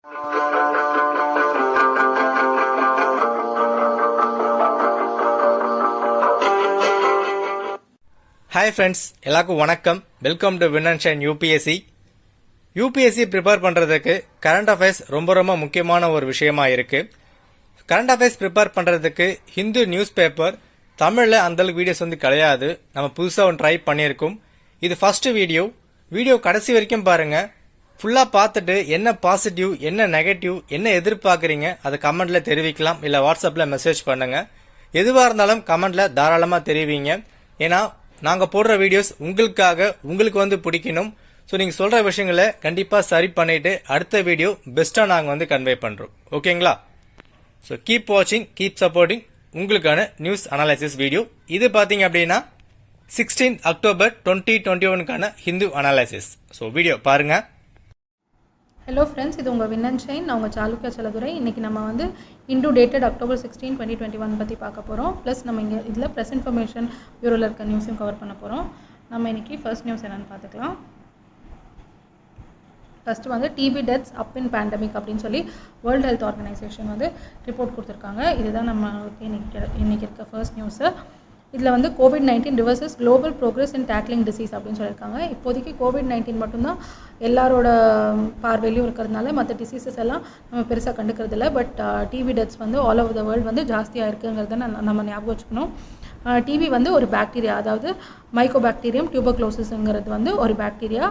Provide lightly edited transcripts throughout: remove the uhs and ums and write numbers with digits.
Hi friends, எல்லாருக்கும் வணக்கம். Welcome to win and shine UPSC. UPSC prepare பண்ணுறதுக்கு current affairs ரொம்ப முக்கியமான ஒரு விஷயமா இருக்கு. கரண்ட் அஃபேர்ஸ் ப்ரிப்பேர் பண்ணுறதுக்கு ஹிந்து நியூஸ் பேப்பர் தமிழில் அந்தளவுக்கு வீடியோஸ் கிடையாது. நம்ம புதுசாக ஒன்று ட்ரை பண்ணியிருக்கோம். இது ஃபர்ஸ்ட் வீடியோ கடைசி வரைக்கும் பாருங்க. ஃபுல்லாக பார்த்துட்டு என்ன பாசிட்டிவ், என்ன நெகட்டிவ், என்ன எதிர்பார்க்குறீங்க அதை கமெண்ட்ல தெரிவிக்கலாம், இல்லை வாட்ஸ்அப்பில் மெசேஜ் பண்ணுங்க. எதுவாக இருந்தாலும் கமெண்ட்ல தாராளமாக தெரிவிங்க. ஏன்னா நாங்கள் போடுற வீடியோஸ் உங்களுக்கு பிடிக்கணும். ஸோ நீங்கள் சொல்கிற விஷயங்களை கண்டிப்பாக சரி பண்ணிட்டு அடுத்த வீடியோ பெஸ்ட்டாக நாங்கள் கன்வே பண்ணுறோம். ஓகேங்களா? ஸோ கீப் வாட்சிங், கீப் சப்போர்ட்டிங் உங்களுக்கான நியூஸ் அனாலிசிஸ் வீடியோ. இது பார்த்தீங்க அப்படின்னா 16 October 2021 Hindu analysis. So video பாருங்க. ஹலோ ஃப்ரெண்ட்ஸ், இது உங்கள் வின் அண்ட் ஷைன். நான் உங்கள் சாலுக்கியா செல்லதுரை. இன்றைக்கி நம்ம இன்டூ டேட்டட் அக்டோபர் 16, 2021 பற்றி பார்க்க போகிறோம். ப்ளஸ் நம்ம இங்கே இதில் ப்ரெஸ் இன்ஃபர்மேஷன் பியூரோவில் இருக்க நியூஸையும் கவர் பண்ண போகிறோம். நம்ம இன்றைக்கி ஃபர்ஸ்ட் நியூஸ் என்னென்னு பார்த்துக்கலாம். First TB deaths up in pandemic அப்படின்னு சொல்லி வேர்ல்டு ஹெல்த் ஆர்கனைசேஷன் ரிப்போர்ட் கொடுத்துருக்காங்க. இதுதான் நம்மளுக்கு இன்றைக்கி இருக்க ஃபர்ஸ்ட் நியூஸு. இதில் COVID-19 ரிவர்சஸ் குளோபல் ப்ரோக்ரஸ் இன் டேக்லிங் டிசீஸ் அப்படின்னு சொல்லியிருக்காங்க. இப்போதைக்கு COVID-19 மட்டும்தான் எல்லாரோட பார்வையிலையும் இருக்கிறதுனால மற்ற டிசீசஸ் எல்லாம் நம்ம பெருசாக கண்டுக்கிறது இல்லை. But TB deaths all over the world ஜாஸ்தியாக இருக்குங்கிறத நம்ம ஞாபகம் வச்சுக்கணும். டிபி ஒரு பாக்டீரியா, அதாவது மைக்கோபாக்டீரியம் டியூபர்குலோசிஸ்ங்கிறது ஒரு பாக்டீரியா.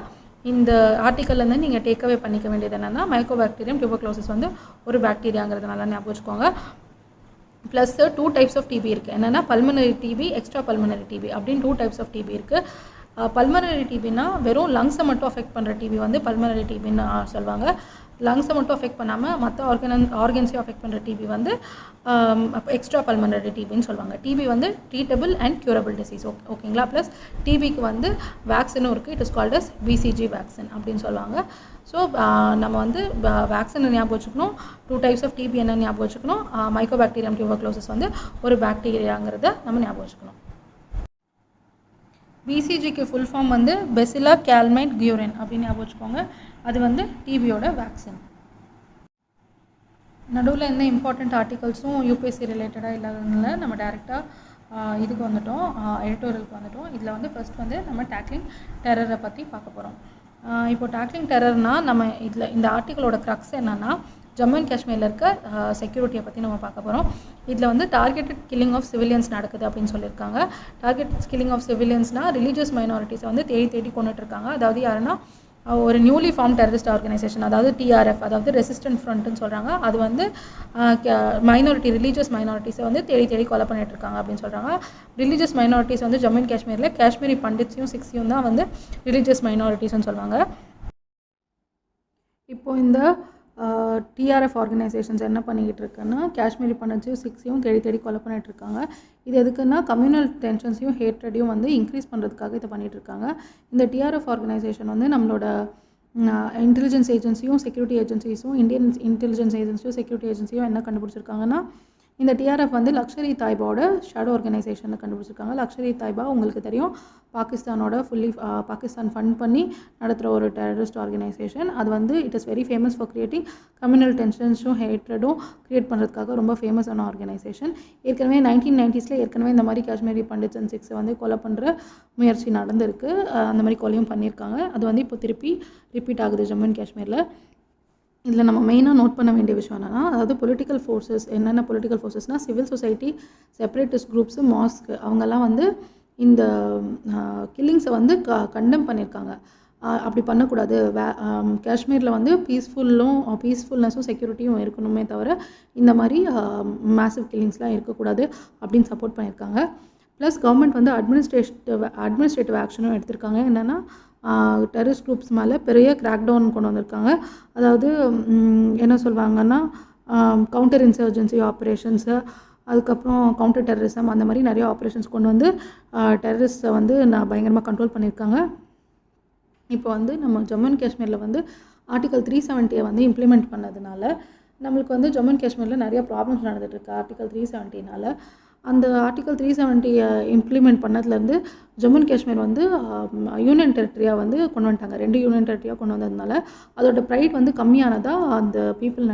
இந்த ஆர்டிக்கல்லேருந்து நீங்கள் டேக்அவே பண்ணிக்க வேண்டியது என்னென்னா, மைக்கோபாக்டீரியம் டியூபர்குலோசிஸ் ஒரு பாக்டீரியாங்கிறதுனால ஞாபகம் வச்சுக்கோங்க. ப்ளஸ் 2 டைப்ஸ் ஆஃப் டிபி இருக்குது. என்னென்னா pulmonary TB, extra pulmonary TB அப்படின்னு 2 டைப்ஸ் ஆஃப் டிபி இருக்குது. பல்மனரி டிபினா வெறும் லங்ஸை மட்டும் அஃபெக்ட் பண்ணுற டிபி பல்மனரி டிபின்னு சொல்லுவாங்க. லங்ஸை மட்டும் அஃபெக்ட் பண்ணாமல் மற்ற ஆர்கன்ஸையும் அஃபெக்ட் பண்ணுற டிபி எக்ஸ்ட்ரா பல்மனரி டிபின்னு சொல்லுவாங்க. TB treatable and curable disease. ஓகேங்களா? ப்ளஸ் டிபிக்கு வேக்சினும் இருக்குது. It is called as BCG vaccine அப்படின்னு சொல்லுவாங்க. ஸோ நம்ம வேக்சினை ஞாபகம் வச்சுக்கணும். 2 டைப்ஸ் ஆஃப் டிபி என்ன ஞாபகம் வச்சுக்கணும். மைக்கோபாக்டீரியம் டியூபர்குலோசிஸ் ஒரு பாக்டீரியாங்கிறத நம்ம ஞாபகம் வச்சுக்கணும். பிசிஜிக்கு ஃபுல் ஃபார்ம் பெசிலா கேல்மைட் கியூரின் அப்படின்னு ஞாபகம் வச்சுக்கோங்க. அது டிபியோட வேக்சின். நடுவில் எந்த இம்பார்ட்டண்ட் ஆர்டிகல்ஸும் யூபிஎஸ்சி ரிலேட்டடாக இல்லாததுனால நம்ம டேரெக்டாக இதுக்கு எடிட்டோரியலுக்கு வந்துட்டோம். இதில் ஃபர்ஸ்ட் நம்ம டேக்லிங் டெரரை பற்றி பார்க்க போகிறோம். இப்போ டேக்லிங் டெரர்னால் நம்ம இந்த ஆர்டிக்கலோட க்ரக்ஸ் என்னென்னா, ஜம்மு அண்ட் காஷ்மீரில் இருக்க செக்யூரிட்டியை பற்றி நம்ம பார்க்க போகிறோம். இதில் டார்கெட்டட் கில்லிங் ஆஃப் சிவிலியன்ஸ் நடக்குது அப்படின்னு சொல்லியிருக்காங்க. டார்கெட்டட் கில்லிங் ஆஃப் சிவிலியன்ஸ்னால் ரிலீஜியஸ் மைனாரிட்டிஸை தேடி கொண்டுட்ருக்காங்க. அதாவது யாருன்னா, ஒரு நியூலி ஃபார்ம் டெரரிஸ்ட் ஆர்கனைசேஷன், அதாவது டிஆர்எஃப், அதாவது ரெசிஸ்டன்ட் ஃப்ரண்ட்டுன்னு சொல்கிறாங்க. அது ரிலீஜியஸ் மைனாரிட்டிஸை தேடி கொலை பண்ணிகிட்ருக்காங்க அப்படின்னு சொல்கிறாங்க. ரிலீஜியஸ் மைனாரிட்டிஸ் ஜம்மு அண்ட் காஷ்மீரில் காஷ்மீரி பண்டிட்ஸையும் சிக்ஸையும் தான் ரிலீஜியஸ் மைனாரிட்டிஸ்னு சொல்லுவாங்க. இப்போது இந்த டிஆர்எஃப் ஆர்கனைசேஷன்ஸ் என்ன பண்ணிக்கிட்டு இருக்குன்னா, காஷ்மீரி பண்டிட்ஸையும் சிக்ஸையும் தேடி கொலை பண்ணிகிட்ருக்காங்க. இது எதுக்குன்னா, கம்யூனல் டென்ஷன்ஸையும் ஹேட்ரடையும் இன்க்ரீஸ் பண்ணுறதுக்காக இதை பண்ணிகிட்ருக்காங்க. இந்த டிஆர்எஃப் ஆர்கனைசேஷன் நம்மளோட இன்டெலிஜென்ஸ் ஏஜென்சியும் செக்யூரிட்டி ஏஜென்சிஸும் இந்தியன் இன்டெலிஜென்ஸ் ஏஜென்சியும் செக்யூரிட்டி ஏஜென்சியும் என்ன கண்டுபிடிச்சிருக்காங்கன்னா, இந்த டிஆர்எஃப் லக்ஷர் இ தாய்பாவோட ஷேடோ ஆர்கனைசேஷனை கண்டுபிடிச்சிருக்காங்க. லக்ஷர் இ தாய்பா உங்களுக்கு தெரியும், பாகிஸ்தானோட பாகிஸ்தான் ஃபண்ட் பண்ணி நடத்துகிற ஒரு டெரரிஸ்ட் ஆர்கனைசேஷன். அது it is very famous for creating communal டென்ஷன்ஸும் ஹேட்ரடும் கிரியேட் பண்ணுறதுக்காக ரொம்ப ஃபேமஸான ஆர்கனைசேஷன். ஏற்கனவே 1990s இந்த மாதிரி காஷ்மீரி பண்டிட்ஸ் அண்ட் சிக்ஸை கொலை பண்ணுற முயற்சி நடந்திருக்கு. அந்த மாதிரி கொலையும் பண்ணியிருக்காங்க. அது இப்போ திருப்பி ரிப்பீட் ஆகுது ஜம்மு அண்ட் காஷ்மீரில். இதில் நம்ம மெயினாக நோட் பண்ண வேண்டிய விஷயம் என்னென்னா, அதாவது பொலிட்டிக்கல் ஃபோர்ஸஸ், என்னென்ன பொலிட்டிக்கல் ஃபோர்ஸஸ்னால் civil society, separatist groups, mosque, அவங்கெல்லாம் இந்த கில்லிங்ஸை கண்டெம் பண்ணியிருக்காங்க. அப்படி பண்ணக்கூடாது. காஷ்மீரில் பீஸ்ஃபுல்னஸும் செக்யூரிட்டியும் இருக்கணுமே தவிர இந்த மாதிரி மேசிவ் கில்லிங்ஸ்லாம் இருக்கக்கூடாது அப்படின்னு சப்போர்ட் பண்ணியிருக்காங்க. ப்ளஸ் கவர்மெண்ட் அட்மினிஸ்ட்ரேட்டிவ் ஆக்ஷனும் எடுத்திருக்காங்க. என்னென்னா, டெரரிஸ்ட் குரூப்ஸ் மேலே பெரிய கிராக் டவுன் கொண்டு வந்திருக்காங்க. அதாவது என்ன சொல்லுவாங்கன்னா, கவுண்டர் இன்சர்ஜென்சி ஆப்ரேஷன்ஸு, அதுக்கப்புறம் கவுண்டர் டெரரிசம், அந்த மாதிரி நிறைய ஆப்ரேஷன்ஸ் கொண்டு டெரரிஸ்ட்டை பயங்கரமாக கண்ட்ரோல் பண்ணியிருக்காங்க. இப்போ நம்ம ஜம்மு அண்ட் காஷ்மீரில் ஆர்டிகல் 370 இம்ப்ளிமெண்ட் பண்ணதுனால நம்மளுக்கு ஜம்மு அண்ட் காஷ்மீரில் நிறைய ப்ராப்ளம்ஸ் நடந்துகிட்ருக்கு. ஆர்டிகல் 370னால அந்த ஆர்டிகல் 370 இம்ப்ளிமெண்ட் பண்ணதுலேருந்து ஜம்மு அண்ட் காஷ்மீர் வந்து யூனியன் டெரிட்டரியாக வந்து கொண்டு வந்துட்டாங்க. 2 யூனியன் டெரிட்டரியாக கொண்டு வந்ததுனால அதோட ப்ரைட் வந்து கம்மியானதாக அந்த பீப்புள்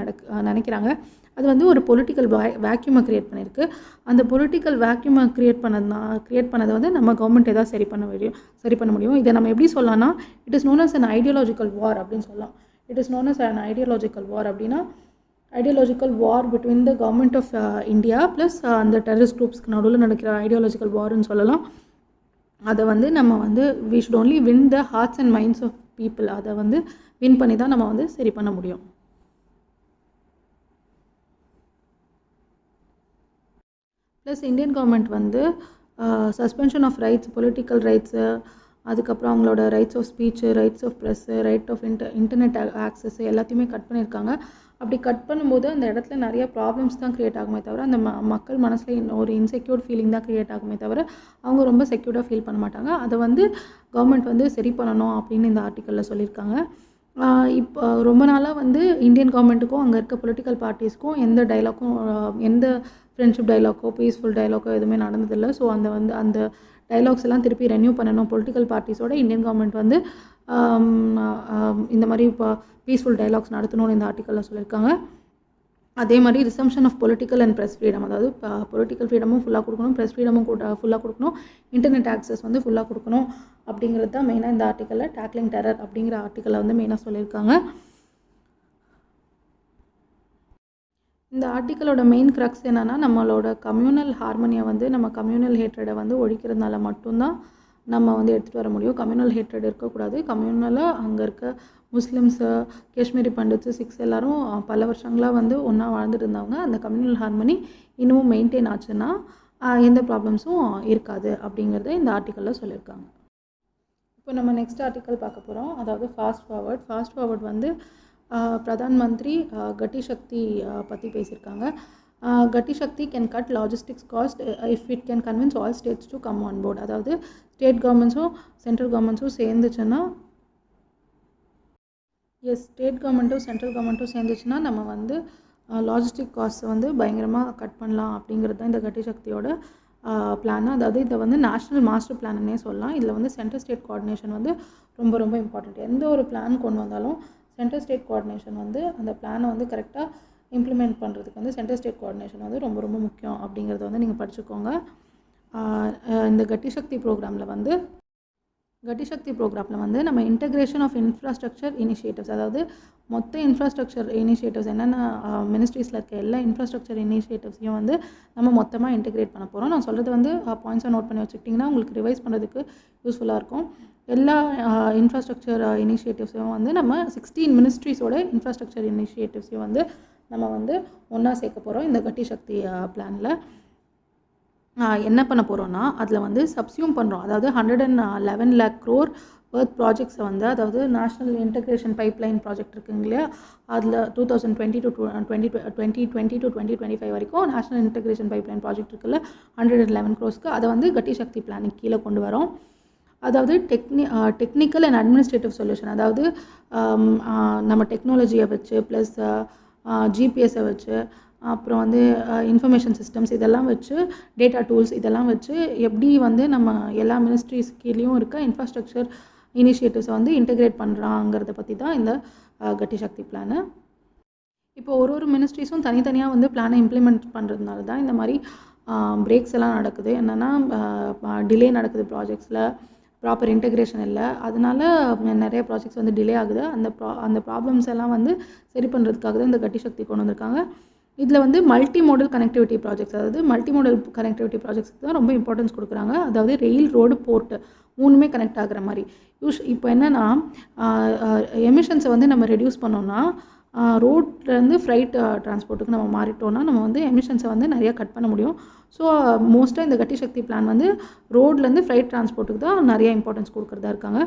நினைக்கிறாங்க. அது வந்து ஒரு பொலிட்டிக்கல் வேக்யூமை க்ரியேட் பண்ணியிருக்கு. அந்த பொலிட்டிக்கல் வேக்யூமை க்ரியேட் பண்ணதை வந்து நம்ம கவர்மெண்ட் ஏதாவது சரி பண்ண முடியும். இதை நம்ம எப்படி சொல்லலாம்னா, it is known as an ideological war அப்படின்னு சொல்லலாம். It is known as an ideological war அப்படின்னா ideological war between the government of India plus அந்த டெரரிஸ்ட் குரூப்ஸ்க்கு நடுவில் நடக்கிற ஐடியாலஜிக்கல் வார்னு சொல்லலாம். அதை வந்து நம்ம வந்து we should only win the hearts and minds of people. அதை வந்து வின் பண்ணி தான் நம்ம வந்து சரி பண்ண முடியும். ப்ளஸ் இந்தியன் கவர்மெண்ட் வந்து suspension of rights, political rights, அதுக்கப்புறம் அவங்களோட rights of speech, rights of press, right of internet access எல்லாத்தையுமே கட் பண்ணியிருக்காங்க. அப்படி கட் பண்ணும்போது அந்த இடத்துல நிறைய ப்ராப்ளம்ஸ் தான் க்ரியேட் ஆகுமே தவிர அந்த மக்கள் மனசில் ஒரு இன்செக்யூர்ட் ஃபீலிங் தான் க்ரியேட் ஆகுமே தவிர அவங்க ரொம்ப செக்யூர்டாக ஃபீல் பண்ண மாட்டாங்க. அதை வந்து கவர்மெண்ட் வந்து சரி பண்ணணும் அப்படின்னு இந்த ஆர்டிக்கலில் சொல்லியிருக்காங்க. இப்போ ரொம்ப நாளாக வந்து இந்தியன் கவர்மெண்ட்டுக்கும் அங்கே இருக்க பொலிட்டிக்கல் பார்ட்டிஸ்க்கும் எந்த டைலாக்கும் எந்த ஃப்ரெண்ட்ஷிப் டைலாக்கோ பீஸ்ஃபுல் டைலாக்கோ எதுவுமே நடந்ததில்லை. ஸோ அந்த டைலாக்ஸ் எல்லாம் திருப்பி ரெனியூ பண்ணணும். பொலிட்டிக்கல் பார்ட்டிஸோட இந்தியன் கவர்மெண்ட் வந்து இந்த மாதிரி இப்போ பீஸ்ஃபுல் டைலாக்ஸ் நடத்தணும்னு இந்த ஆர்டிக்கலில் சொல்லியிருக்காங்க. அதே மாதிரி resumption of political and press freedom, அதாவது பொலிட்டிக்கல் ஃப்ரீடமும் ஃபுல்லாக கொடுக்கணும், ப்ரெஸ் ஃப்ரீடமும் ஃபுல்லாக கொடுக்கணும், இன்டர்நெட் ஆக்சஸ் வந்து ஃபுல்லாக கொடுக்கணும் அப்படிங்கிறது தான் மெயினாக இந்த ஆர்டிக்கலில் டேக்லிங் டெரர் அப்படிங்கிற ஆர்டிக்கலில் வந்து மெயினாக சொல்லியிருக்காங்க. இந்த ஆர்டிக்கலோட மெயின் க்ரக்ஸ் என்னென்னா, நம்மளோட கம்யூனல் ஹார்மனியை வந்து நம்ம கம்யூனல் ஹேட்ரடை வந்து ஒழிக்கிறதுனால மட்டும்தான் நம்ம வந்து எடுத்துகிட்டு வர முடியும். கம்யூனல் ஹேட்ரட் இருக்கக்கூடாது. கம்யூனலாக அங்கே இருக்க முஸ்லிம்ஸு, காஷ்மீரி பண்டிட்ஸு, சிக்ஸ் எல்லோரும் பல வருஷங்களாக வந்து ஒன்றா வாழ்ந்துட்டு இருந்தவங்க. அந்த கம்யூனல் ஹார்மனி இன்னமும் மெயின்டைன் ஆச்சுன்னா எந்த ப்ராப்ளம்ஸும் இருக்காது அப்படிங்கிறத இந்த ஆர்டிக்கலில் சொல்லியிருக்காங்க. இப்போ நம்ம நெக்ஸ்ட் ஆர்டிக்கல் பார்க்க போகிறோம். அதாவது ஃபாஸ்ட் ஃபார்வர்ட் வந்து பிரதான் மந்திரி கட்டி சக்தி பற்றி பேசியிருக்காங்க. Gati Shakti can cut logistics cost if it can convince all states to come on board. அதாவது ஸ்டேட் கவர்மெண்ட்ஸும் சென்ட்ரல் கவர்மெண்ட்ஸும் சேர்ந்துச்சுன்னா ஸ்டேட் கவர்மெண்ட்டும் சென்ட்ரல் கவர்மெண்ட்டும் சேர்ந்துச்சுன்னா நம்ம வந்து லாஜிஸ்டிக் காஸ்ட்டை வந்து பயங்கரமாக கட் பண்ணலாம் அப்படிங்கிறது தான் இந்த கட்டி சக்தியோட பிளான். அதாவது இதை வந்து நேஷ்னல் மாஸ்டர் பிளான்னே சொல்லலாம். இதில் வந்து சென்ட்ரல் ஸ்டேட் கோஆர்டினேஷன் வந்து ரொம்ப ரொம்ப இம்பார்ட்டண்ட். எந்த ஒரு பிளான் கொண்டு வந்தாலும் சென்ட்ரல் ஸ்டேட் கோஆர்டினேஷன் வந்து அந்த பிளானை வந்து கரெக்டாக இம்ப்ளிமெண்ட் பண்ணுறதுக்கு வந்து சென்ட்ரல் ஸ்டேட் கோஆர்டினேஷன் வந்து ரொம்ப ரொம்ப முக்கியம் அப்படிங்கிறத வந்து நீங்கள் படிச்சுக்கோங்க. இந்த கட்டி சக்தி ப்ரோக்ராமில் வந்து நம்ம இன்டகிரேஷன் ஆஃப் இன்ஃப்ராஸ்ட்ரக்சர் இனிஷியேட்டிவ்ஸ், அதாவது மொத்த இன்ஃப்ராஸ்ட்ரக்சர் இனிஷியேட்டிவ்ஸ் என்னென்ன மினிஸ்ட்ரிஸில் இருக்க எல்லா இன்ஃப்ராஸ்ட்ரக்சர் இனிஷியேட்டிவ்ஸையும் வந்து நம்ம மொத்தமாக இன்டகிரேட் பண்ண போகிறோம். நான் சொல்கிறது வந்து பாயிண்ட்ஸை நோட் பண்ணி வச்சுக்கிட்டிங்கன்னா உங்களுக்கு ரிவைஸ் பண்ணுறதுக்கு யூஸ்ஃபுல்லாக இருக்கும். எல்லா இன்ஃப்ராஸ்ட்ரக்சர் இனிஷியேட்டிவ்ஸையும் வந்து நம்ம 16 மினிஸ்ட்ரிஸோட இன்ஃப்ராஸ்ட்ரக்சர் இனிஷியேட்டிவ்ஸையும் வந்து நம்ம வந்து ஒன்றா சேர்க்க போகிறோம். இந்த கட்டி சக்தி பிளானில் என்ன பண்ண போகிறோன்னா, அதில் வந்து சப்சியூம் பண்ணுறோம். அதாவது 111 lakh crore பர்த் ப்ராஜெக்ட்ஸை வந்து, அதாவது நேஷ்னல் இன்டகிரேஷன் பைப்லைன் ப்ராஜெக்ட் இருக்குங்க இல்லையா, அதில் 2020 to 2025 வரைக்கும் நேஷ்னல் இன்டகிரேஷன் பைப்லைன் ப்ராஜெக்ட் இருக்குல்ல 111 crores அதை வந்து கட்டி சக்தி பிளானுக்கு கீழே கொண்டு வரோம். அதாவது டெக்னிக்கல் அண்ட் அட்மினிஸ்ட்ரேட்டிவ் சொல்யூஷன், அதாவது நம்ம டெக்னாலஜியை வச்சு ப்ளஸ் ஜிபிஎஸை வச்சு அப்புறம் வந்து இன்ஃபர்மேஷன் சிஸ்டம்ஸ் இதெல்லாம் வச்சு டேட்டா டூல்ஸ் இதெல்லாம் வச்சு எப்படி வந்து நம்ம எல்லா மினிஸ்ட்ரிஸ் கீழேயும் இருக்க இன்ஃப்ராஸ்ட்ரக்சர் இனிஷியேட்டிவ்ஸை வந்து இன்டகிரேட் பண்ணுறாங்கிறத பற்றி தான் இந்த கட்டி சக்தி பிளானு. இப்போ ஒரு மினிஸ்ட்ரிஸும் தனித்தனியாக வந்து பிளானை இம்ப்ளிமெண்ட் பண்ணுறதுனால தான் இந்த மாதிரி பிரேக்ஸ் எல்லாம் நடக்குது. என்னென்னா டிலே நடக்குது, ப்ராஜெக்ட்ஸில் ப்ராப்பர் இன்டகிரேஷன் இல்லை, அதனால நிறைய ப்ராஜெக்ட்ஸ் வந்து டிலே ஆகுது. அந்த ப்ராப்ளம்ஸ் எல்லாம் வந்து சரி பண்ணுறதுக்காக தான் இந்த கட்டி சக்தி கொண்டு வந்திருக்காங்க. இதில் வந்து மல்டி மோடல் கனெக்டிவிட்டி ப்ராஜெக்ட்ஸ், அதாவது மல்டி மோடல் கனெக்டிவிட்டி ப்ராஜெக்ட்ஸ்க்கு தான் ரொம்ப இம்பார்ட்டன்ஸ் கொடுக்குறாங்க. அதாவது ரெயில், ரோடு, போர்ட்டு மூணுமே கனெக்ட் ஆகிற மாதிரி. இப்போ என்னென்னா எமிஷன்ஸை வந்து நம்ம ரெடியூஸ் பண்ணோம்னா ரோட்லேருந்து ஃப்ரைட் டிரான்ஸ்போர்ட்டுக்கு நம்ம மாறிட்டோம்னா நம்ம வந்து எமிஷன்ஸை வந்து நிறையா கட் பண்ண முடியும். ஸோ மோஸ்ட்டாக இந்த கட்டி சக்தி பிளான் வந்து ரோட்லேருந்து ஃப்ரைட் டிரான்ஸ்போர்ட்டுக்கு தான் நிறையா இம்பார்ட்டன்ஸ் கொடுக்குறதா இருக்காங்க.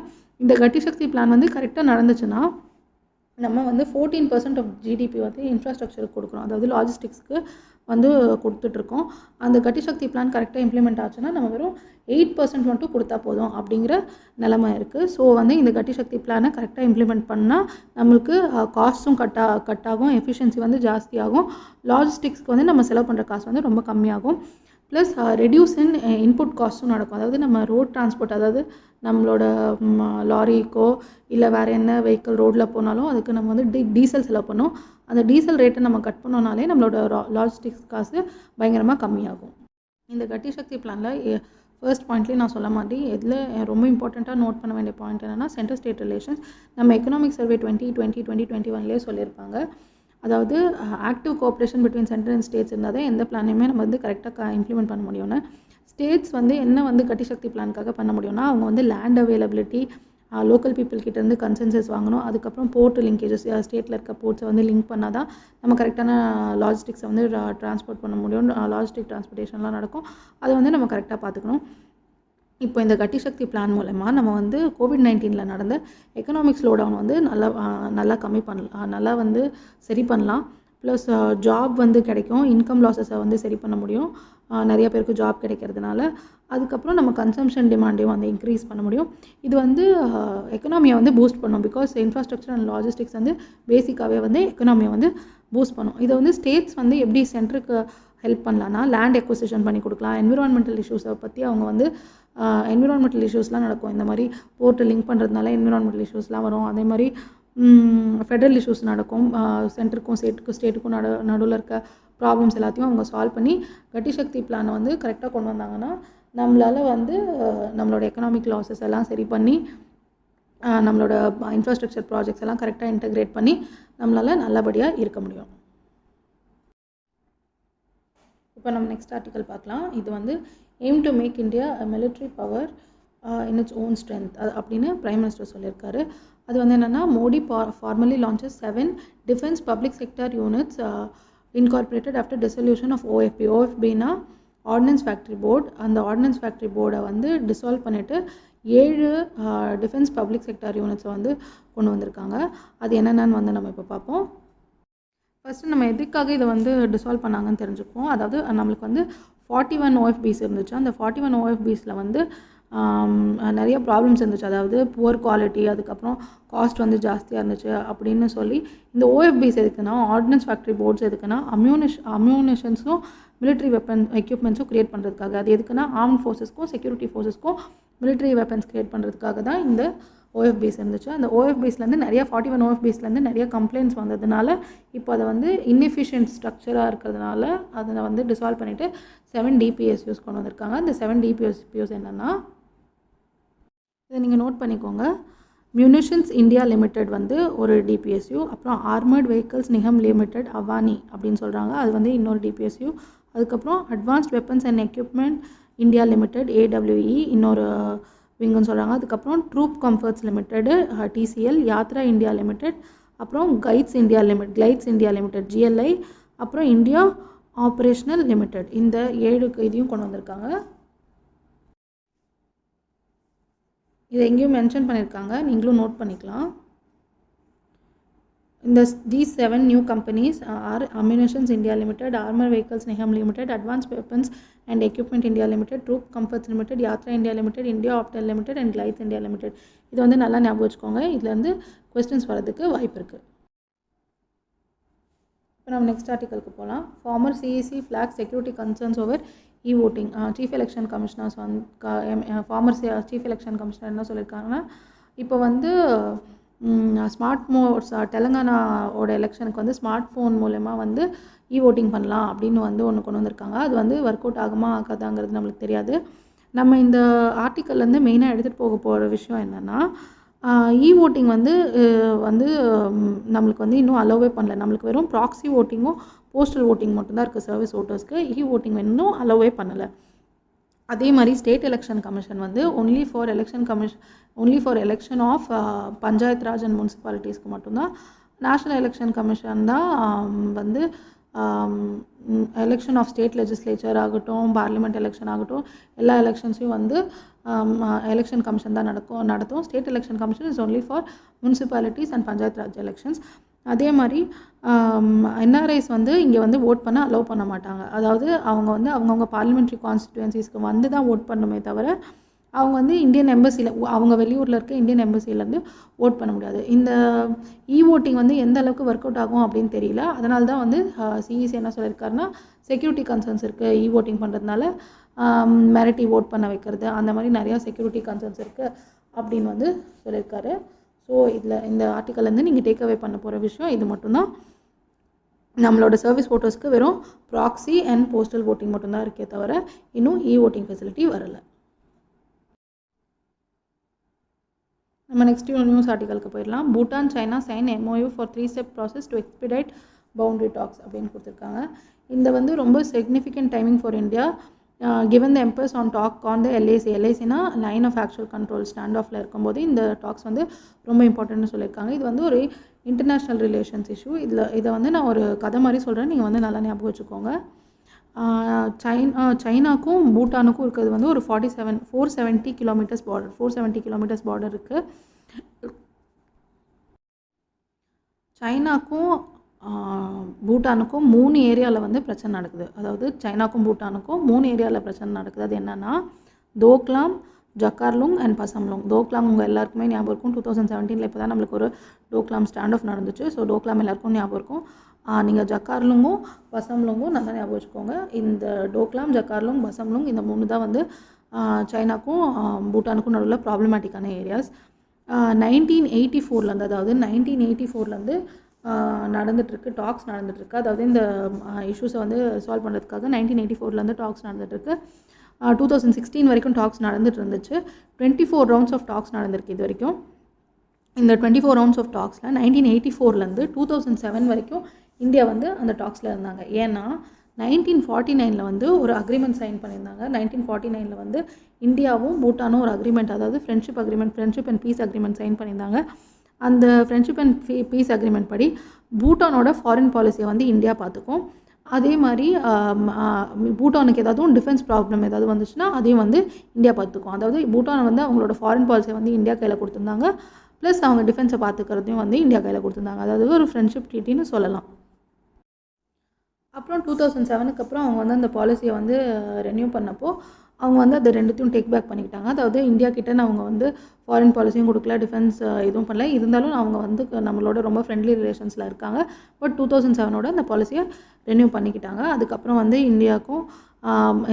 இந்த கட்டி சக்தி பிளான் வந்து கரெக்டாக நடந்துச்சுன்னா நம்ம வந்து 14% ஆஃப் ஜிடிபி வந்து இன்ஃப்ராஸ்ட்ரக்சருக்கு கொடுக்குறோம், அதாவது லாஜிஸ்டிக்ஸ்க்கு வந்து கொடுத்துட்ருக்கோம். அந்த கட்டி சக்தி பிளான் கரெக்டாக இம்ப்ளிமெண்ட் ஆச்சுன்னா நம்ம வெறும் 8% மட்டும் கொடுத்தா போதும் அப்படிங்கிற நிலைமை இருக்குது. ஸோ வந்து இந்த கட்டி சக்தி பிளானை கரெக்டாக இம்ப்ளிமெண்ட் பண்ணால் நம்மளுக்கு காஸ்ட்டும் கட் ஆகும், எஃபிஷியன்சி வந்து ஜாஸ்தியாகும், லாஜிஸ்டிக்ஸ்க்கு வந்து நம்ம செலவு பண்ணுற காசு வந்து ரொம்ப கம்மியாகும். ப்ளஸ் ரெடியூஸ் இன் இன்புட் காஸ்ட்டும் நடக்கும். அதாவது நம்ம ரோட் டிரான்ஸ்போர்ட், அதாவது நம்மளோட லாரிக்கோ இல்லை வேறு என்ன வெஹிக்கிள் ரோட்டில் போனாலும் அதுக்கு நம்ம வந்து டீசல் செலவு பண்ணோம். அந்த டீசல் ரேட்டை நம்ம கட் பண்ணோனாலே நம்மளோட லாஜிஸ்டிக்ஸ் காசு பயங்கரமாக கம்மியாகும். இந்த கட்டி சக்தி பிளானில் ஃபர்ஸ்ட் பாயிண்ட்லேயே நான் சொல்ல மாதிரி இதில் ரொம்ப இம்பார்ட்டண்ட்டாக நோட் பண்ண வேண்டிய பாயிண்ட் என்னென்னா சென்ட்ரல் ஸ்டேட் ரிலேஷன்ஸ். நம்ம எக்கனாமிக் சர்வே 2021 சொல்லியிருப்பாங்க. அதாவது active cooperation between central and states இருந்தால் தான் எந்த பிளானையுமே நம்ம வந்து கரெக்டாக இம்ப்ளிமெண்ட் பண்ண முடியும்னு. ஸ்டேட்ஸ் வந்து என்ன வந்து கட்டி சக்தி பிளானுக்காக பண்ண முடியும்னா அவங்க வந்து லேண்ட் அவைலபிலிட்டி, லோக்கல் பீப்புள் கிட்டேருந்து கன்சென்சஸ் வாங்கணும். அதுக்கப்புறம் போர்ட் லிங்கேஜஸ், ஸ்டேட்டில் இருக்க போர்ட்ஸை வந்து லிங்க் பண்ணால் தான் நம்ம கரெக்டான லாஜிஸ்டிக்ஸை வந்து ட்ரான்ஸ்போர்ட் பண்ண முடியும். லாஜிஸ்டிக் ட்ரான்ஸ்போர்ட்டேஷன்லாம் நடக்கும். அதை வந்து நம்ம கரெக்டாக பார்த்துக்கணும். இப்போ இந்த கட்டி சக்தி பிளான் மூலமா நம்ம வந்து COVID-19 நடந்த எக்கனாமிக் ஸ்லோ டவுன் வந்து நல்லா கம்மி பண்ணலாம், நல்லா வந்து சரி பண்ணலாம். ப்ளஸ் ஜாப் வந்து கிடைக்கும், இன்கம் லாஸஸை வந்து சரி பண்ண முடியும் நிறைய பேருக்கு ஜாப் கிடைக்கிறதுனால. அதுக்கப்புறம் நம்ம கன்சம்ஷன் டிமாண்டையும் வந்து இன்க்ரீஸ் பண்ண முடியும். இது வந்து எக்கனாமியை வந்து பூஸ்ட் பண்ணும். பிகாஸ் இன்ஃப்ராஸ்ட்ரக்சர் அண்ட் லாஜிஸ்டிக்ஸ் வந்து பேசிக்காகவே வந்து எக்கனாமியை வந்து பூஸ்ட் பண்ணும். இதை வந்து ஸ்டேட்ஸ் வந்து எப்படி சென்ட்ருக்கு ஹெல்ப் பண்ணலான்னா லேண்ட் எக்வசிஷன் பண்ணி கொடுக்கலாம். என்விரான்மெண்டல் இஷ்யூஸை பற்றி அவங்க வந்து என்விரான்மெண்டல் இஷ்யூஸ்லாம் நடக்கும். இந்த மாதிரி போர்ட்டை லிங்க் பண்ணுறதுனால என்விரான்மெண்டல் இஷ்யூஸ்லாம் வரும். அதே மாதிரி ஃபெடரல் இஷ்யூஸ் நடக்கும். சென்டருக்கும் ஸ்டேட்டுக்கும் நடுவில் இருக்க ப்ராப்ளம்ஸ் எல்லாத்தையும் அவங்க சால்வ் பண்ணி கட்டி சக்தி பிளானை வந்து கரெக்டாக கொண்டு வந்தாங்கன்னா நம்மளால் வந்து நம்மளோட எக்கனாமிக் லாஸஸ் எல்லாம் சரி பண்ணி நம்மளோட இன்ஃப்ராஸ்ட்ரக்சர் ப்ராஜெக்ட்ஸ் எல்லாம் கரெக்டாக இன்டெகிரேட் பண்ணி நம்மளால் நல்லபடியாக இருக்க முடியும். இப்போ நம்ம நெக்ஸ்ட் ஆர்டிக்கல் பார்க்கலாம். இது வந்து aim to make India military power in its own strength அப்படின்னு பிரைம் மினிஸ்டர் சொல்லியிருக்காரு. அது வந்து என்னென்னா Modi formally launches 7 defence public sector units incorporated after dissolution of OFB. OFBனா ஆர்டினன்ஸ் ஃபேக்ட்ரி போர்டு. அந்த ஆர்டினன்ஸ் ஃபேக்ட்ரி போர்டை வந்து டிசால்வ் பண்ணிவிட்டு 7 டிஃபென்ஸ் பப்ளிக் செக்டர் யூனிட்ஸை வந்து கொண்டு வந்திருக்காங்க. அது என்னென்னு வந்து நம்ம இப்போ பார்ப்போம். ஃபஸ்ட்டு நம்ம எதுக்காக இதை வந்து டிசால்வ் பண்ணாங்கன்னு தெரிஞ்சுப்போம். அதாவது நம்மளுக்கு வந்து 41 OFBs இருந்துச்சு. அந்த 41 OFBஸில் வந்து நிறைய ப்ராப்ளம்ஸ் இருந்துச்சு. அதாவது புவர் குவாலிட்டி, அதுக்கப்புறம் காஸ்ட் வந்து ஜாஸ்தியாக இருந்துச்சு அப்படின்னு சொல்லி இந்த OFBs எதுக்குன்னா ஆர்டினன்ஸ் ஃபேக்ட்ரி போர்ட்ஸ் எதுக்குன்னா அம்யூனிஷன்ஸும் மிலிட்ரி எக்யூப்மெண்ட்ஸும் க்ரியேட் பண்ணுறதுக்காக. அது எதுக்குன்னா ஆர்ம்ட் ஃபோர்ஸஸ்க்கும் செக்யூரிட்டி ஃபோர்ஸஸ்க்கும் மிலிட்ரி வெப்பன்ஸ் க்ரியேட் பண்ணுறதுக்காக தான் இந்த OFBs இருந்துச்சு. அந்த OFBஸ்லேருந்து நிறைய 41 OFBஸ்லேருந்து நிறைய கம்ப்ளைண்ட்ஸ் வந்ததுனால இப்போ அதை வந்து இன்எஃபிஷியன்ட் ஸ்ட்ரக்சராக இருக்கிறதுனால அதை வந்து டிசால்வ் பண்ணிவிட்டு 7 DPSUs கொண்டு வந்திருக்காங்க. இந்த 7 DPSUs என்னென்னா இதை நீங்கள் நோட் பண்ணிக்கோங்க. மியூனிஷன்ஸ் இந்தியா லிமிடெட் வந்து ஒரு DPSU, அப்புறம் armoured vehicles Nigam limited Awani அப்படின்னு சொல்கிறாங்க, அது வந்து இன்னொரு DPSU. அதுக்கப்புறம் advanced weapons and equipment India limited AWE இன்னொரு விங்குன்னு சொல்கிறாங்க. அதுக்கப்புறம் troupe comforts limited TCL, Yatra India limited, அப்புறம் கிளைட்ஸ் இந்தியா லிமிடெட் GLI, அப்புறம் இந்தியா ஆப்ரேஷனல் லிமிடெட். இந்த 7 இதையும் கொண்டு வந்திருக்காங்க. இதை எங்கேயும் மென்ஷன் பண்ணியிருக்காங்க, நீங்களும் நோட் பண்ணிக்கலாம். These 7 new companies are Ammunitions India Limited, Armor Vehicles Niham Limited, Advanced Weapons and Equipment India Limited, Troop Comforts Limited, Yatra India Limited, India Optel Limited and Glides India Limited. இது வந்து நல்லா ஞாபகம் வச்சுக்கோங்க. இதில் வந்து questions வரதுக்கு வாய்ப்பு இருக்குது. இப்போ நம்ம நெக்ஸ்ட் ஆர்டிக்கலுக்கு போகலாம். Former CEC flags security concerns over e-voting. Chief election commissioners வந்து ஃபார்மர் சீஃப் எலெக்ஷன் கமிஷனர் என்ன சொல்லியிருக்காங்கன்னா இப்போ வந்து தெலுங்கானாவோட எலெக்ஷனுக்கு வந்து ஸ்மார்ட் ஃபோன் மூலமா வந்து இ-ஓட்டிங் பண்ணலாம் அப்படின்னு வந்து ஒன்று கொண்டு வந்திருக்காங்க. அது வந்து ஒர்க் அவுட் ஆகுமா ஆகாதாங்கிறது நம்மளுக்கு தெரியாது. நம்ம இந்த ஆர்டிக்கல்லேருந்து மெயினாக எடுத்துகிட்டு போகிற விஷயம் என்னென்னா இ-ஓட்டிங் வந்து நம்மளுக்கு வந்து இன்னும் அலோவே பண்ணல. நம்மளுக்கு வெறும் ப்ராக்ஸி ஓட்டிங்கும் போஸ்டல் ஓட்டிங் மட்டும்தான் இருக்குது சர்வீஸ் ஓட்டர்ஸ்க்கு. இ-ஓட்டிங் இன்னும் அலோவே பண்ணலை. அதே மாதிரி ஸ்டேட் எலெக்ஷன் கமிஷன் வந்து only for election of panchayat raj and முனிசிபாலிட்டிஸ்க்கு மட்டும்தான். நேஷ்னல் எலெக்ஷன் கமிஷன் தான் வந்து எலெக்ஷன் ஆஃப் ஸ்டேட் லெஜிஸ்லேச்சர் ஆகட்டும், பார்லிமெண்ட் எலெக்ஷன் ஆகட்டும், எல்லா எலெக்ஷன்ஸையும் வந்து எலெக்ஷன் கமிஷன் தான் நடத்தும். State election commission is only for முனிசிபாலிட்டிஸ் அண்ட் பஞ்சாயத் ராஜ் எலெக்ஷன்ஸ். அதே மாதிரி NRIs வந்து இங்கே வந்து ஓட் பண்ண அலோவ் பண்ண மாட்டாங்க. அதாவது அவங்க வந்து அவங்கவுங்க பார்லிமெண்ட்ரி கான்ஸ்டிடுவன்சிஸ்க்கு வந்து தான் ஓட் பண்ணுமே தவிர அவங்க வந்து இந்தியன் எம்பசியில் அவங்க வெளியூரில் இருக்க இந்தியன் எம்பசிலேருந்து ஓட் பண்ண முடியாது. இந்த ஓட்டிங் வந்து எந்த அளவுக்கு ஒர்க் அவுட் ஆகும் அப்படின்னு தெரியல. அதனால தான் வந்து சிஇசி என்ன சொல்லியிருக்காருன்னா, செக்யூரிட்டி கன்சர்ன்ஸ் இருக்குது ஓட்டிங் பண்ணுறதுனால, மிரட்டி ஓட் பண்ண வைக்கிறது அந்த மாதிரி நிறையா செக்யூரிட்டி கன்சர்ன்ஸ் இருக்குது அப்படின்னு வந்து சொல்லியிருக்காரு. ஸோ இந்த ஆர்டிக்கல்லேருந்து நீங்கள் டேக் அவே பண்ண போகிற விஷயம் இது மட்டும்தான். நம்மளோட சர்வீஸ் ஓட்டர்ஸ்க்கு வெறும் ப்ராக்ஸி அண்ட் போஸ்டல் ஓட்டிங் மட்டும்தான் இருக்கே தவிர இன்னும் ஓட்டிங் ஃபெசிலிட்டி வரலை. நம்ம நெக்ஸ்ட் நியூஸ் ஆர்டிக்கலுக்கு போயிடலாம். Bhutan China sign MOU for 3-step process to expedite boundary talks அப்படின்னு கொடுத்துருக்காங்க. இந்த வந்து ரொம்ப significant timing for India given the emphasis on talk on the LACனா line of actual control stand ஆஃபில் இருக்கும்போது இந்த டாக்ஸ் வந்து ரொம்ப இம்பார்ட்டன்ட்னு சொல்லியிருக்காங்க. இது வந்து ஒரு இன்டர்நேஷ்னல் ரிலேஷன்ஸ் இஷ்யூ. இதை வந்து நான் ஒரு கதை மாதிரி சொல்கிறேன், நீங்கள் வந்து நல்லா ஞாபகம் வச்சுக்கோங்க. சைனாக்கும் பூட்டானுக்கும் இருக்கிறது வந்து ஒரு 470 கிலோமீட்டர்ஸ் பார்டர் 470 கிலோமீட்டர்ஸ் பார்டர் இருக்குது. சைனாக்கும் பூட்டானுக்கும் 3 ஏரியாவில் வந்து பிரச்சனை நடக்குது. அதாவது சைனாக்கும் பூட்டானுக்கும் 3 ஏரியாவில் பிரச்சனை நடக்குது. அது என்னென்னா தோக்லாம், ஜக்கார்லுங் அண்ட் பசம்லுங். தோக்லாம் உங்கள் எல்லாருக்குமே ஞாபகம் இருக்கும். 2017 இப்போ தான் நம்மளுக்கு ஒரு டோக்லாம் ஸ்டாண்ட் ஆஃப் நடந்துச்சு. ஸோ டோக்லாம் எல்லாருக்கும் ஞாபகம் இருக்கும். நீங்கள் ஜக்கார்லுங்கும் பசம்லுங்கும் நல்லா ஞாபகம் வச்சுக்கோங்க. இந்த டோக்லாம், ஜக்கார்லுங், பசம்லுங் இந்த 3 தான் வந்து சைனாக்கும் பூட்டானுக்கும் நடுவில் ப்ராப்ளமேட்டிக்கான ஏரியாஸ். 1984 அதாவது 1984 நடந்துகிட்ருக்கு, டாக்ஸ் நடந்துகிட்ருக்கு. அதாவது இந்த இஷ்யூஸை வந்து சால்வ் பண்ணுறதுக்காக 1984 டாக்ஸ் நடந்துகிட்ருக்கு. 2016 வரைக்கும் டாக்ஸ் நடந்துகிட்டு இருந்துச்சு. 24 ரவுண்ட்ஸ் ஆஃப் டாக்ஸ் நடந்திருக்கு இது வரைக்கும். இந்த 24 ரவுண்ட்ஸ் ஆஃப் டாக்ஸில் 1984 2007 வரைக்கும் இந்தியா வந்து அந்த டாக்ஸில் இருந்தாங்க. ஏன்னா 1949 வந்து ஒரு அக்ரிமெண்ட் சைன் பண்ணியிருந்தாங்க. 1949 வந்து இந்தியாவும் பூட்டானும் ஒரு அக்ரிமெண்ட், அதாவது friendship and peace agreement sign பண்ணியிருந்தாங்க. அந்த ஃப்ரெண்ட்ஷிப் அண்ட் பீஸ் அக்ரிமெண்ட் படி பூட்டானோட ஃபாரின் பாலிசியை வந்து இந்தியா பார்த்துக்கும். அதே மாதிரி பூட்டானுக்கு ஏதாவது டிஃபென்ஸ் ப்ராப்ளம் ஏதாவது வந்துச்சுன்னா அதையும் வந்து இந்தியா பார்த்துக்கும். அதாவது பூட்டான் வந்து அவங்களோட ஃபாரின் பாலிசியை வந்து இந்தியா கையில் கொடுத்துருந்தாங்க, ப்ளஸ் அவங்க டிஃபென்ஸை பார்த்துக்கிறதையும் வந்து இந்தியா கையில் கொடுத்துருந்தாங்க. அதாவது ஒரு ஃப்ரெண்ட்ஷிப் ட்ரீட்டின்னு சொல்லலாம். அப்புறம் 2007 அப்புறம் அவங்க வந்து அந்த பாலிசியை வந்து ரெனியூ பண்ணப்போ அவங்க வந்து அதை ரெண்டுத்தையும் டேக் பேக் பண்ணிக்கிட்டாங்க. அதாவது இந்தியா கிட்டே அவங்க வந்து ஃபாரின் பாலிசியும் கொடுக்கல, டிஃபென்ஸ் எதுவும் பண்ணல. இருந்தாலும் அவங்க வந்து நம்மளோட ரொம்ப ஃப்ரெண்ட்லி ரிலேஷன்ஸில் இருக்காங்க. பட் 2007 அந்த பாலிசியை ரெனியூ பண்ணிக்கிட்டாங்க. அதுக்கப்புறம் வந்து இந்தியாவுக்கும்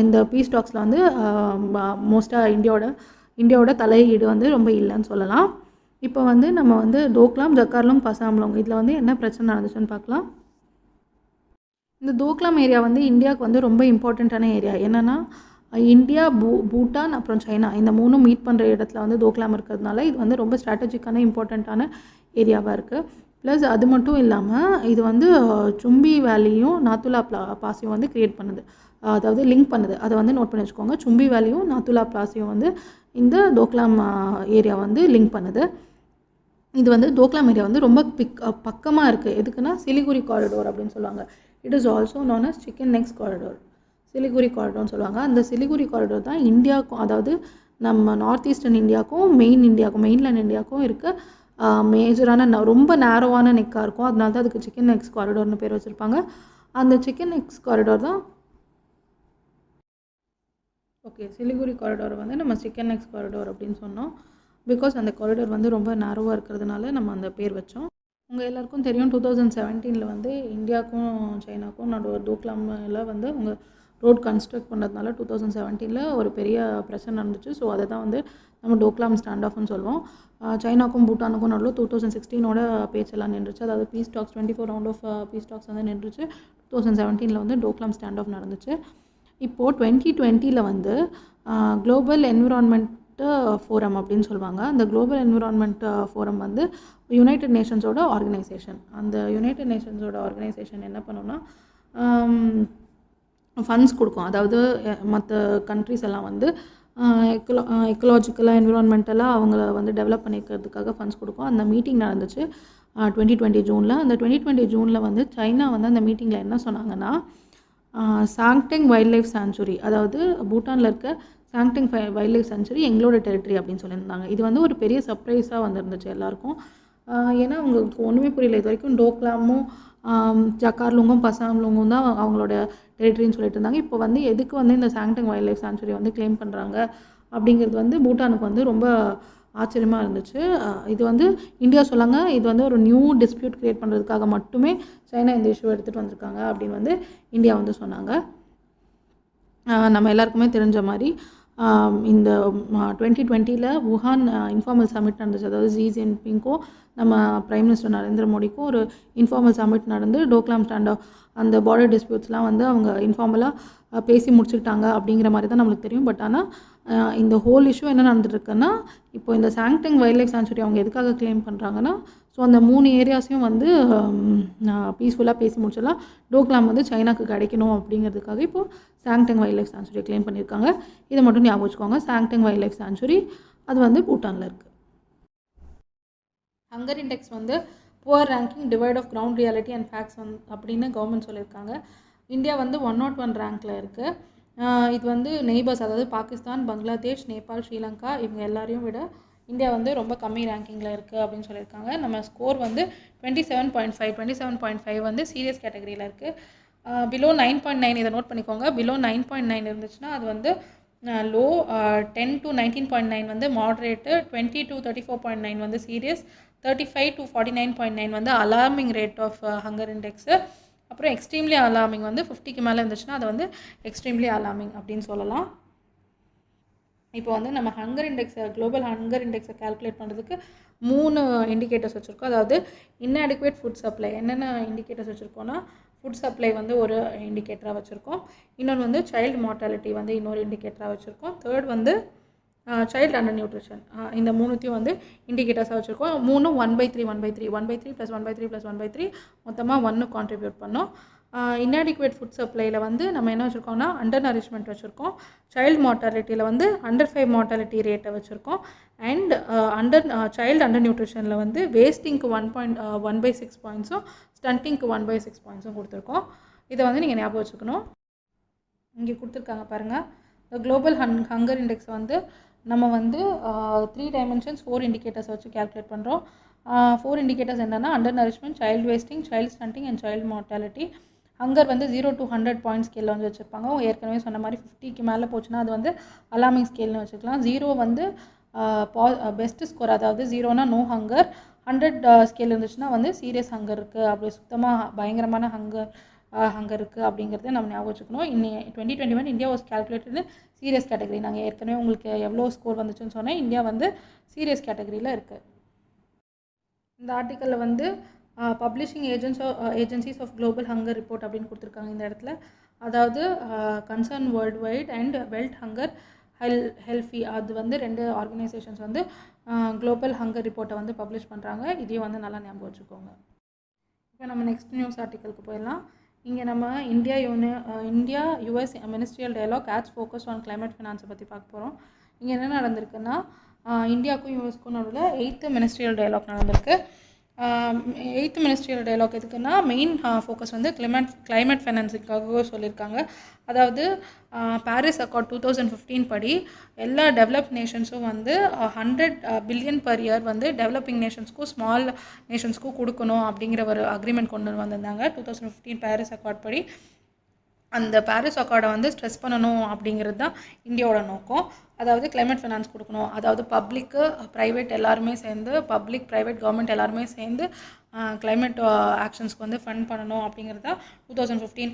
இந்த பீஸ் டாக்ஸில் வந்து மோஸ்ட்டாக இந்தியாவோட தலையீடு வந்து ரொம்ப இல்லைன்னு சொல்லலாம். இப்போ வந்து நம்ம வந்து டோக்லாம், ஜக்கார்லுங், பசாம்லுங் இதில் வந்து என்ன பிரச்சனை நடந்துச்சுன்னு பார்க்கலாம். இந்த தோக்லாம் ஏரியா வந்து இந்தியாவுக்கு வந்து ரொம்ப இம்பார்ட்டண்ட்டான ஏரியா. என்னென்னா இந்தியா, பூட்டான் அப்புறம் சைனா இந்த 3 மீட் பண்ணுற இடத்துல வந்து தோக்லாம் இருக்கிறதுனால இது வந்து ரொம்ப ஸ்ட்ராட்டஜிக்கான இம்பார்ட்டண்ட்டான ஏரியாவாக இருக்குது. ப்ளஸ் அது மட்டும் இல்லாமல் இது வந்து சும்பி வேலியும் நாத்துலா பாஸையும் வந்து க்ரியேட் பண்ணுது, அதாவது லிங்க் பண்ணுது. அதை வந்து நோட் பண்ணி வச்சுக்கோங்க. சும்பி வேலியும் நாத்துலா பாஸையும் வந்து இந்த தோக்லாம் ஏரியா வந்து லிங்க் பண்ணுது. இது வந்து தோக்லாம் ஏரியா வந்து ரொம்ப பக்கமாக இருக்குது. எதுக்குன்னா சிலிகுரி காரிடோர் அப்படின்னு சொல்லுவாங்க. It is also known as chicken necks corridor, Siliguri காரிடோர்னு சொல்லுவாங்க. அந்த சிலிகுரி காரிடோர் தான் இந்தியாவுக்கும், அதாவது நம்ம நார்த் ஈஸ்டர்ன் இந்தியாவுக்கும் மெயின்லேண்ட் இந்தியாவுக்கும் இருக்க மேஜரான ரொம்ப நேரோவான நெக்காக இருக்கும். அதனால தான் அதுக்கு சிக்கன் நெக்ஸ் காரிடோர்னு பேர் வச்சுருப்பாங்க. அந்த சிக்கன் நெக்ஸ் காரிடோர் தான் சிலிகுரி காரிடோர் வந்து நம்ம சிக்கன் நெக்ஸ் காரிடோர் அப்படின்னு சொன்னோம். பிகாஸ் அந்த காரிடோர் வந்து ரொம்ப நேரோவாக இருக்கிறதுனால நம்ம அந்த பேர் வச்சோம். உங்கள் எல்லாருக்கும் தெரியும் 2017 வந்து இந்தியாவுக்கும் சைனாக்கும் நடுவர் தோக்லாமில் வந்து அவங்க ரோட் கன்ஸ்ட்ரக்ட் பண்ணதுனால 2017 ஒரு பெரிய பிரச்சனை நடந்துச்சு. ஸோ அதை தான் வந்து நம்ம டோக்லாம் ஸ்டாண்ட் ஆஃப்னு சொல்லுவோம். சைனாக்கும் பூட்டானுக்கும் நடுவில் 2016 பேச்செல்லாம் நின்றுச்சு. அதாவது peace talks 24 round of peace talks வந்து நின்றுச்சு. 2017 வந்து டோக்லாம் ஸ்டாண்ட் ஆஃப் நடந்துச்சு. இப்போது 2020 வந்து குளோபல் என்விரான்மெண்ட் ஃபோரம் அப்படின்னு சொல்லுவாங்க. அந்த குளோபல் என்விரான்மெண்ட் ஃபோரம் வந்து யுனைடெட் நேஷன்ஸோட ஆர்கனைசேஷன். அந்த யுனைடெட் நேஷன்ஸோட ஆர்கனைசேஷன் என்ன பண்ணுன்னா ஃபண்ட்ஸ் கொடுக்கும். அதாவது மற்ற கண்ட்ரிஸ் எல்லாம் வந்து எக்கலாஜிக்கலாக என்விரான்மெண்டலாக அவங்கள வந்து டெவலப் பண்ணிக்கிறதுக்காக ஃபண்ட்ஸ் கொடுக்கும். அந்த மீட்டிங் நடந்துச்சு 2020 ஜூனில். அந்த 2020 ஜூனில் வந்து சைனா வந்து அந்த மீட்டிங்கில் என்ன சொன்னாங்கன்னா, சாங்டெங் வைல்ட் லைஃப் சாங்சுரி, அதாவது பூட்டானில் இருக்க சாங்டெங் வைல்ட் லைஃப் சாங்சுரி எங்களோட டெரிட்டரி அப்படின்னு சொல்லியிருந்தாங்க. இது வந்து ஒரு பெரிய சர்ப்ரைஸாக வந்துருந்துச்சு எல்லாருக்கும். ஏன்னா அவங்களுக்கு ஒன்றுமே புரியல. இது வரைக்கும் டோக்லாமும் ஜக்கார்லுங்கும் பசாம்லுங்கும் தான் அவங்களோட டெரிட்டரின்னு சொல்லிட்டு இருந்தாங்க. இப்போ வந்து எதுக்கு வந்து இந்த சாங்டெங் வைல்ட் லைஃப் சாங்சுரி வந்து கிளைம் பண்ணுறாங்க அப்படிங்கிறது வந்து பூட்டானுக்கு வந்து ரொம்ப ஆச்சரியமாக இருந்துச்சு. இது வந்து இந்தியா சொல்லாங்க, இது வந்து ஒரு நியூ டிஸ்பியூட் க்ரியேட் பண்ணுறதுக்காக மட்டுமே சைனா இந்த இஷ்யூ எடுத்துகிட்டு வந்திருக்காங்க அப்படின்னு வந்து இந்தியா வந்து சொன்னாங்க. நம்ம எல்லாருக்குமே தெரிஞ்ச மாதிரி இந்த 2020 வுஹான் இன்ஃபார்மல் சமிட் நடந்துச்சு. அதாவது ஜி ஜின்பிங்க்கும் நம்ம பிரைம் மினிஸ்டர் நரேந்திர மோடிக்கும் ஒரு இன்ஃபார்மல் சமிட் நடந்து டோக்லாம் ஸ்டாண்ட் அந்த பார்டர் டிஸ்பியூட்ஸ்லாம் வந்து அவங்க இன்ஃபார்மலாக பேசி முடிச்சுக்கிட்டாங்க அப்படிங்கிற மாதிரி தான் நம்மளுக்கு தெரியும். பட் ஆனால் இந்த ஹோல் இஷ்யூ என்ன நடந்துட்டுருக்குன்னா, இப்போ இந்த சாங்டங் வைல்ட் லைஃப் சாங்சுரி அவங்க எதுக்காக கிளைம் பண்ணுறாங்கன்னா, ஸோ அந்த 3 ஏரியாஸையும் வந்து பீஸ்ஃபுல்லாக பேசி முடிச்சிடலாம், டோக்லாம் வந்து சைனாக்கு கிடைக்கணும் அப்படிங்கிறதுக்காக இப்போது Shandong wild life sanctuary claim பண்ணியிருக்காங்க. இதை மட்டும் ஞாபகம் வச்சுக்கோங்க. சாங்டங் வைல்ட் லைஃப் சாங்சுரி அது வந்து பூட்டானில் இருக்குது. ஹங்கர் இண்டெக்ஸ் வந்து poor ranking divide of ground reality and facts அப்படின்னு கவர்மெண்ட் சொல்லியிருக்காங்க. இந்தியா வந்து 101 ரேங்க்கில் இருக்குது. இது வந்து நெய்பர்ஸ், அதாவது பாகிஸ்தான், பங்களாதேஷ், நேபாள், ஸ்ரீலங்கா இவங்க எல்லாரையும் விட இந்தியா வந்து ரொம்ப கம்மி ரேங்கிங்கில் இருக்குது அப்படின்னு சொல்லியிருக்காங்க. நம்ம ஸ்கோர் வந்து 27.5 வந்து சீரியஸ் கேட்டகரியில் இருக்குது. பிலோ 9.9 இதை நோட் பண்ணிக்கோங்க. பிலோ 9.9 இருந்துச்சுன்னா அது வந்து லோ, 10 to 19.9 வந்து மாட்ரேட்டு, 20 to 34.9 வந்து சீரியஸ், 35 to 49.9 வந்து alarming rate of hunger index. அப்புறம் எக்ஸ்ட்ரீம்லி அலார்மிங் வந்து 50க்கு மேலே இருந்துச்சுன்னா அது வந்து எக்ஸ்ட்ரீம்லி அலார்மிங் அப்படின்னு சொல்லலாம். இப்போ வந்து நம்ம ஹங்கர் இண்டெக்ஸை, குளோபல் ஹங்கர் இண்டெக்ஸை கால்குலேட் பண்ணுறதுக்கு 3 இண்டிகேட்டர்ஸ் வச்சுருக்கோம். அதாவது இன்அடிக்குவேட் ஃபுட் சப்ளை. என்னென்ன இண்டிகேட்டர்ஸ் வச்சுருக்கோன்னா, ஃபுட் சப்ளை வந்து ஒரு இண்டிகேட்டராக வச்சுருக்கோம். இன்னொன்று வந்து சைல்டு மார்ட்டாலிட்டி வந்து இன்னொரு இண்டிகேட்டராக வச்சுருக்கோம். தேர்ட் வந்து சைல்டு அண்டர் நியூட்ரிஷன். இந்த 3த்தையும் வந்து இண்டிகேட்டர்ஸாக வச்சுருக்கோம். 3ம் 1/3 1/3 + 1/3 + 1/3 மொத்தமாக 1 கான்ட்ரிபியூட் பண்ணோம். இன்அடிக்குவேட் ஃபுட் சப்ளையில் வந்து நம்ம என்ன வச்சுருக்கோம்னா அண்டர் நரிஷ்மெண்ட் வச்சுருக்கோம். சைல்டு மார்ட்டாலிட்டியில் வந்து அண்டர் 5 மார்ட்டாலிட்டி ரேட்டை வச்சுருக்கோம். அண்ட் சைல்டு அண்டர் நியூட்ரிஷனில் வந்து வேஸ்டிங்க்கு 1/6 பாயிண்ட்ஸும் ஸ்டண்டிங்க்கு 1/6 பாயிண்ட்ஸும் கொடுத்துருக்கோம். இதை வந்து நீங்கள் ஞாபகம் வச்சுக்கணும். இங்கே கொடுத்துருக்காங்க பாருங்கள். இந்த குளோபல் ஹங்கர் இண்டெக்ஸ் வந்து நம்ம வந்து 3 டைமென்ஷன்ஸ் 4 இண்டிகேட்டர்ஸ் வச்சு கேல்குலேட் பண்ணுறோம். 4 இண்டிகேட்டர்ஸ் என்னென்னா under nourishment, child wasting, child stunting and child mortality. Hunger வந்து 0 to 100 பாயிண்ட் ஸ்கேலில் வந்து வச்சுருப்பாங்க. ஏற்கனவே சொன்ன மாதிரி 50க்கு மேலே போச்சுன்னா அது வந்து அலார்மிங் ஸ்கேல்னு வச்சுக்கலாம். 0 வந்து பெஸ்ட்டு ஸ்கோர், அதாவது 0னா நோ ஹங்கர், 100 ஸ்கேல் இருந்துச்சுன்னா வந்து சீரியஸ் ஹங்கர் இருக்குது, அப்படி சுத்தமாக பயங்கரமான ஹங்கர் இருக்குது அப்படிங்கிறத நம்ம ஞாபகம் வச்சுக்கணும். 2021 India was calculated serious category. நாங்கள் ஏற்கனவே உங்களுக்கு எவ்வளோ ஸ்கோர் வந்துச்சுன்னு சொன்னேன். இந்தியா வந்து சீரியஸ் கேட்டகரியில் இருக்குது. இந்த ஆர்டிக்கலில் வந்து publishing agencies of global hunger report அப்படின்னு கொடுத்துருக்காங்க இந்த இடத்துல. அதாவது concern worldwide and Welthungerhilfe, அது வந்து 2 ஆர்கனைசேஷன்ஸ் வந்து குளோபல் ஹங்கர் ரிப்போர்ட்டை வந்து பப்ளிஷ் பண்ணுறாங்க. இதையும் வந்து நல்லா ஞாபகம் வச்சுக்கோங்க. இப்போ நம்ம நெக்ஸ்ட் நியூஸ் ஆர்டிக்கலுக்கு போயிடலாம். இங்கே நம்ம India US ministerial dialogue adds focus on climate ஃபினான்ஸை பற்றி பார்க்க போகிறோம். இங்கே என்ன நடந்திருக்குன்னா, இந்தியாவுக்கும் யூஎஸ்க்கும் நடுவில் 8th மினிஸ்ட்ரியல் டயலாக் நடந்திருக்கு. 8th மினிஸ்ட்ரியல் டயலாக் எதுக்குன்னா, மெயின் ஃபோக்கஸ் வந்து கிளைமேட் ஃபைனான்ஸுக்காக சொல்லியிருக்காங்க. அதாவது பாரிஸ் அக்கார்ட் 2015 படி எல்லா டெவலப்ட் நேஷன்ஸும் வந்து 100 பில்லியன் per year வந்து டெவலப்பிங் நேஷன்ஸ்க்கும் ஸ்மால் நேஷன்ஸ்க்கும் கொடுக்கணும் அப்படிங்கிற ஒரு அக்ரிமெண்ட் கொண்டு வந்திருந்தாங்க 2015 பாரிஸ் அக்கார்ட் படி. அந்த பாரிஸ் அக்கார்டை வந்து ஸ்ட்ரெஸ் பண்ணணும் அப்படிங்கிறது தான் இந்தியாவோட நோக்கம். அதாவது கிளைமேட் ஃபைனான்ஸ் கொடுக்கணும், அதாவது பப்ளிக்கு ப்ரைவேட் எல்லாருமே சேர்ந்து, பப்ளிக் ப்ரைவேட் கவர்மெண்ட் எல்லாருமே சேர்ந்து கிளைமேட் ஆக்ஷன்ஸ்க்கு வந்து ஃபண்ட் பண்ணணும் அப்படிங்கிறது தான் 2015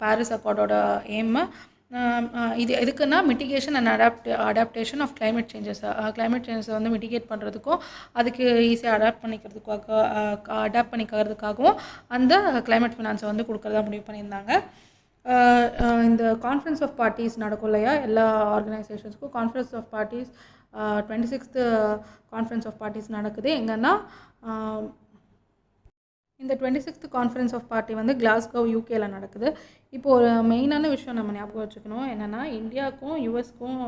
பாரிஸ் அக்கார்டோட எய்மு. இது எதுக்குன்னா mitigation and adaptation of climate சேஞ்சஸை வந்து மிட்டிகேட் பண்ணுறதுக்கும் அதுக்கு ஈஸியாக அடாப்ட் பண்ணிக்கிறதுக்காகவும் அந்த கிளைமேட் ஃபினான்ஸை வந்து கொடுக்குறதா முடிவு பண்ணியிருந்தாங்க. இந்த கான்ஃபரன்ஸ் ஆஃப் பார்ட்டிஸ் நடக்கும் இல்லையா, எல்லா ஆர்கனைசேஷன்ஸ்க்கும் conference of parties 26th conference of parties நடக்குது. எங்கன்னா இந்த 26th கான்ஃபரன்ஸ் ஆஃப் பார்ட்டி வந்து கிளாஸ்கோ யூகேல நடக்குது. இப்போது ஒரு மெயினான விஷயம் நம்ம ஞாபகம் வச்சுக்கணும். என்னென்னா, இந்தியாவுக்கும் யூஎஸ்க்கும்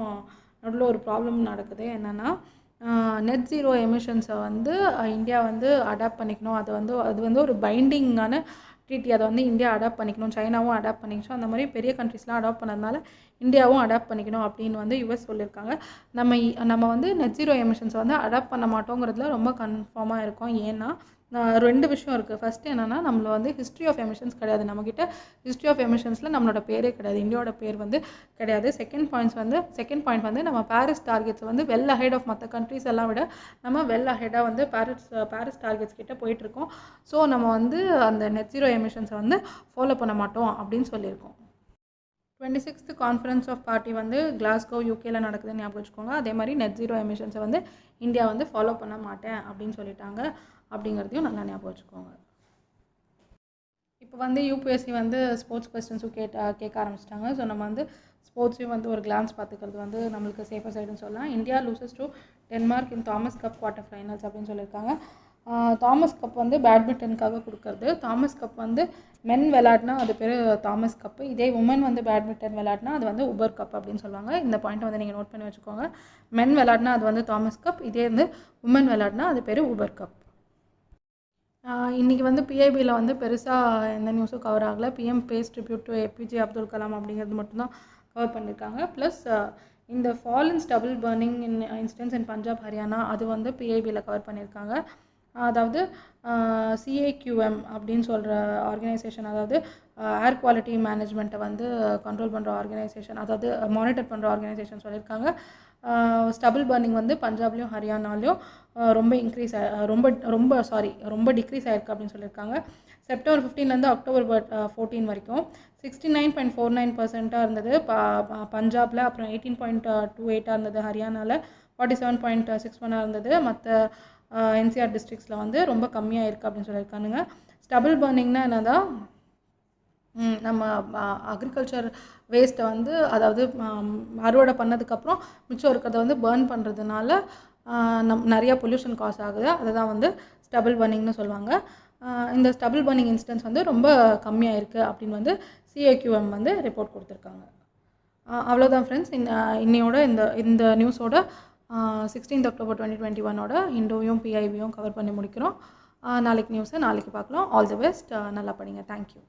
நடுவில் ஒரு ப்ராப்ளம் நடக்குது. என்னென்னா, நெட் ஜீரோ எமிஷன்ஸை வந்து இந்தியா வந்து அடாப்ட் பண்ணிக்கணும். அது வந்து ஒரு பைண்டிங்கான ட்ரீட்டி. அதை வந்து இந்தியா அடாப்ட் பண்ணிக்கணும், சைனாவும் அடாப்ட் பண்ணிக்கணும். அந்த மாதிரி பெரிய கண்ட்ரிஸ்லாம் அடாப்ட் பண்ணதுனால இந்தியாவும் அடாப்ட் பண்ணிக்கணும் அப்படின்னு வந்து யூஎஸ் சொல்லியிருக்காங்க. நம்ம வந்து நெட் ஜீரோ எமிஷன்ஸை வந்து அடாப்ட் பண்ண மாட்டோங்கிறதுல ரொம்ப கன்ஃபார்மாக இருக்கும். ஏன்னா ரெண்டு விஷயம் இருக்குது. ஃபஸ்ட்டு என்னென்னா, நம்மள வந்து ஹிஸ்ட்ரி ஆஃப் எமிஷன்ஸ் கிடையாது. நம்மக்கிட்ட ஹிஸ்ட்ரி ஆஃப் எமிஷன்ஸில் நம்மளோட பேரே கிடையாது, இந்தியாவோட பேர் வந்து கிடையாது. செகண்ட் பாயிண்ட் வந்து நம்ம பாரிஸ் டார்கெட்ஸ் வந்து வெல் அஹெட் ஆஃப் மற்ற கண்ட்ரீஸ் எல்லாம் விட நம்ம வெல் அஹெடாக வந்து பாரிஸ் டார்கெட்ஸ் கிட்ட போயிட்டுருக்கோம். ஸோ நம்ம வந்து அந்த நெட் ஜீரோ எமிஷன்ஸை வந்து ஃபாலோ பண்ண மாட்டோம் அப்படின்னு சொல்லியிருக்கோம். 26th கான்ஃபரன்ஸ் ஆஃப் பார்ட்டி வந்து கிளாஸ்கோ யூகேல நடக்குதுன்னு ஞாபகம் வச்சுக்கோங்க. அதே மாதிரி நெட் ஜீரோ எமிஷன்ஸை வந்து இந்தியா வந்து ஃபாலோ பண்ண மாட்டேன் அப்படின்னு சொல்லிட்டாங்க அப்படிங்கிறதையும் நல்லா ஞாபகம் வச்சுக்கோங்க. இப்போ வந்து யூபிஎஸ்சி வந்து ஸ்போர்ட்ஸ் கொஸ்டின்ஸும் கேட்க ஆரம்பிச்சிட்டாங்க. ஸோ நம்ம வந்து ஸ்போர்ட்ஸையும் வந்து ஒரு கிளான்ஸ் பார்த்துக்கிறது வந்து நம்மளுக்கு சேஃபர் சைடுன்னு சொல்லலாம். India loses to Denmark in Thomas cup quarter finals அப்படின்னு சொல்லியிருக்காங்க. தாமஸ் கப் வந்து பேட்மிண்டனுக்காக கொடுக்குறது. தாமஸ் கப் வந்து மென் விளையாடினா அது பேர் தாமஸ் கப்பு. இதே உமன் வந்து பேட்மிண்டன் விளையாடினா அது வந்து உபர் கப் அப்படின்னு சொல்லுவாங்க. இந்த பாயிண்ட்டை வந்து நீங்கள் நோட் பண்ணி வச்சுக்கோங்க. மென் விளையாடினா அது வந்து தாமஸ் கப், இதே வந்து உமன் விளையாடினா அது பேர் உபர் கப். இன்றைக்கி வந்து பிஐபியில் வந்து பெருசாக எந்த நியூஸும் கவர் ஆகலை. PM pays tribute to APJ Abdul Kalam அப்படிங்கிறது மட்டும்தான் கவர் பண்ணியிருக்காங்க. ப்ளஸ் இந்த fallen stubble burning incidents in Punjab Haryana அது வந்து பிஐபியில் கவர் பண்ணியிருக்காங்க. அதாவது சிஏக்யூஎம் அப்படின்னு சொல்கிற ஆர்கனைசேஷன், அதாவது ஏர் குவாலிட்டி மேனேஜ்மெண்ட்டை வந்து கண்ட்ரோல் பண்ணுற ஆர்கனைசேஷன், அதாவது மானிட்டர் பண்ணுற ஆர்கனைசேஷன் சொல்லியிருக்காங்க. ஸ்டபிள் பர்னிங் வந்து பஞ்சாப்லேயும் ஹரியானாலையும் ரொம்ப டிக்ரீஸ் ஆயிருக்கு அப்படின்னு சொல்லியிருக்காங்க. செப்டம்பர் 15 அக்டோபர் 14 வரைக்கும் 69.49% இருந்தது பஞ்சாபில், அப்புறம் 18.28 இருந்தது ஹரியானாவில், 47.61 இருந்தது மற்ற என்சிஆர் டிஸ்ட்ரிக்ஸில் வந்து ரொம்ப கம்மியாக இருக்குது அப்படின்னு சொல்லியிருக்கானுங்க. ஸ்டபிள் பர்னிங்னா என்னதான், நம்ம அக்ரிகல்ச்சர் வேஸ்ட்டை வந்து அதாவது அறுவடை பண்ணதுக்கப்புறம் மிச்சம் இருக்கிறத வந்து பர்ன் பண்ணுறதுனால நிறையா பொல்யூஷன் காஸ் ஆகுது. அதை தான் வந்து ஸ்டபிள் பர்னிங்னு சொல்லுவாங்க. இந்த ஸ்டபிள் பர்னிங் இன்சிடென்ட்ஸ் வந்து ரொம்ப கம்மியாக இருக்குது அப்படின்னு வந்து சிஏக்யூஎம் வந்து ரிப்போர்ட் கொடுத்துருக்காங்க. அவ்வளோதான் ஃப்ரெண்ட்ஸ். இன்னையோட இந்த நியூஸோட 16th October 2021 இண்டோவையும் பிஐபியும் கவர் பண்ணி முடிக்கிறோம். நாளைக்கு நியூஸை நாளைக்கு பார்க்கலாம். All the best. நல்லா படிங்க. தேங்க்யூ.